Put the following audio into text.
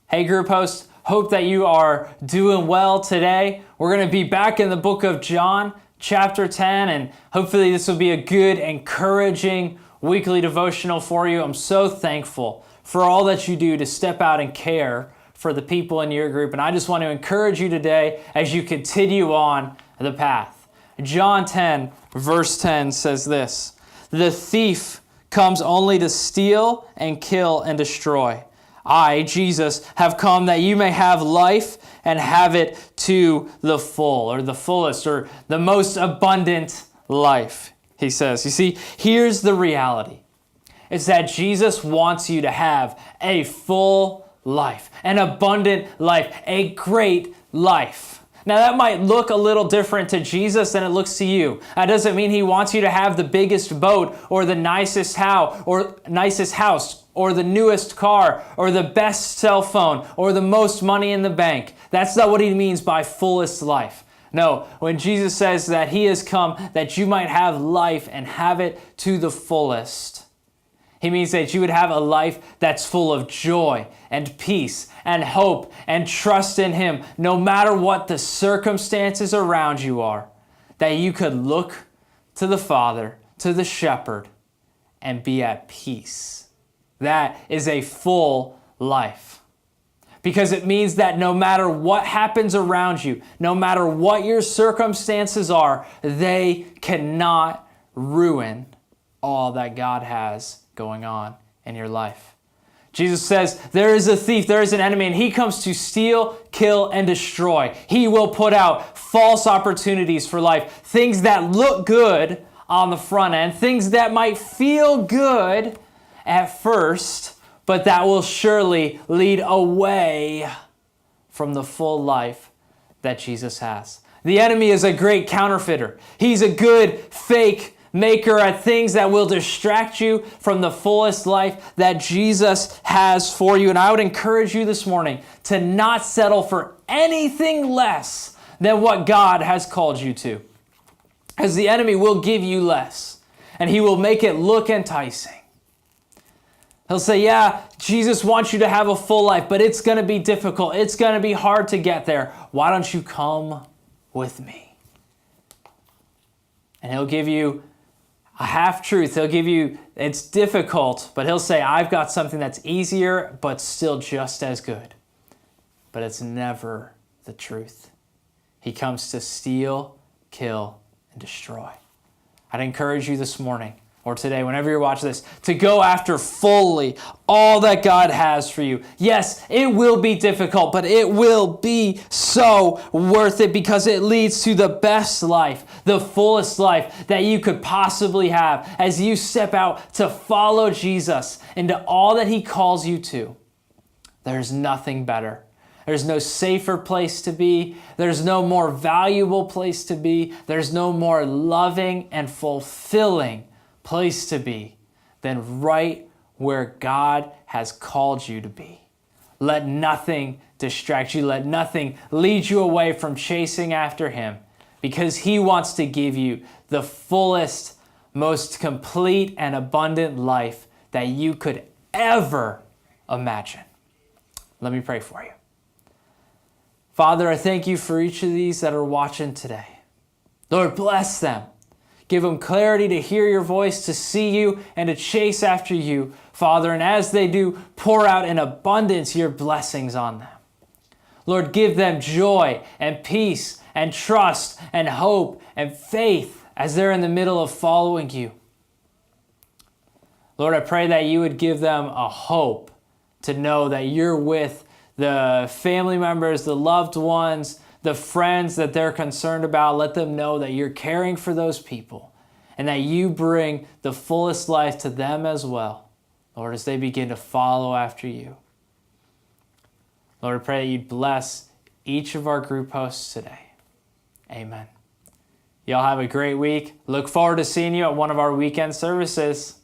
Hey group hosts, hope that you are doing well today. We're going to be back in the book of John, chapter 10, and hopefully this will be a good, encouraging weekly devotional for you. I'm so thankful for all that you do to step out and care for the people in your group, and I just want to encourage you today as you continue on the path. John 10, verse 10 says this, "The thief comes only to steal and kill and destroy. I, Jesus, have come that you may have life and have it to the full," or the fullest, or the most abundant life, he says. You see, here's the reality. It's that Jesus wants you to have a full life, an abundant life, a great life. Now that might look a little different to Jesus than it looks to you. That doesn't mean he wants you to have the biggest boat or the nicest house or the newest car or the best cell phone or the most money in the bank. That's not what he means by fullest life. No, when Jesus says that he has come that you might have life and have it to the fullest, he means that you would have a life that's full of joy and peace and hope and trust in him, no matter what the circumstances around you are, that you could look to the Father, to the Shepherd, and be at peace. That is a full life. Because it means that no matter what happens around you, no matter what your circumstances are, they cannot ruin all that God has going on in your life. Jesus says there is a thief, there is an enemy, and he comes to steal, kill, and destroy. He will put out false opportunities for life, things that look good on the front end, things that might feel good at first, but that will surely lead away from the full life that Jesus has. The enemy is a great counterfeiter. He's a good fake maker at things that will distract you from the fullest life that Jesus has for you. And I would encourage you this morning to not settle for anything less than what God has called you to. As the enemy will give you less, and he will make it look enticing. He'll say, yeah, Jesus wants you to have a full life, but it's going to be difficult. It's going to be hard to get there. Why don't you come with me? And he'll give you a half-truth. He'll give you, it's difficult, but he'll say, I've got something that's easier, but still just as good. But it's never the truth. He comes to steal, kill, and destroy. I'd encourage you this morning, or today, whenever you're watching this, to go after fully all that God has for you. Yes, it will be difficult, but it will be so worth it because it leads to the best life, the fullest life that you could possibly have as you step out to follow Jesus into all that he calls you to. There's nothing better. There's no safer place to be. There's no more valuable place to be. There's no more loving and fulfilling place to be than right where God has called you to be. Let nothing distract you. Let nothing lead you away from chasing after him, because he wants to give you the fullest, most complete and abundant life that you could ever imagine. Let me pray for you. Father, I thank you for each of these that are watching today. Lord, bless them. Give them clarity to hear your voice, to see you, and to chase after you, Father. And as they do, pour out in abundance your blessings on them. Lord, give them joy and peace and trust and hope and faith as they're in the middle of following you. Lord, I pray that you would give them a hope to know that you're with the family members, the loved ones, the friends that they're concerned about. Let them know that you're caring for those people and that you bring the fullest life to them as well, Lord, as they begin to follow after you. Lord, I pray that you'd bless each of our group hosts today. Amen. Y'all have a great week. Look forward to seeing you at one of our weekend services.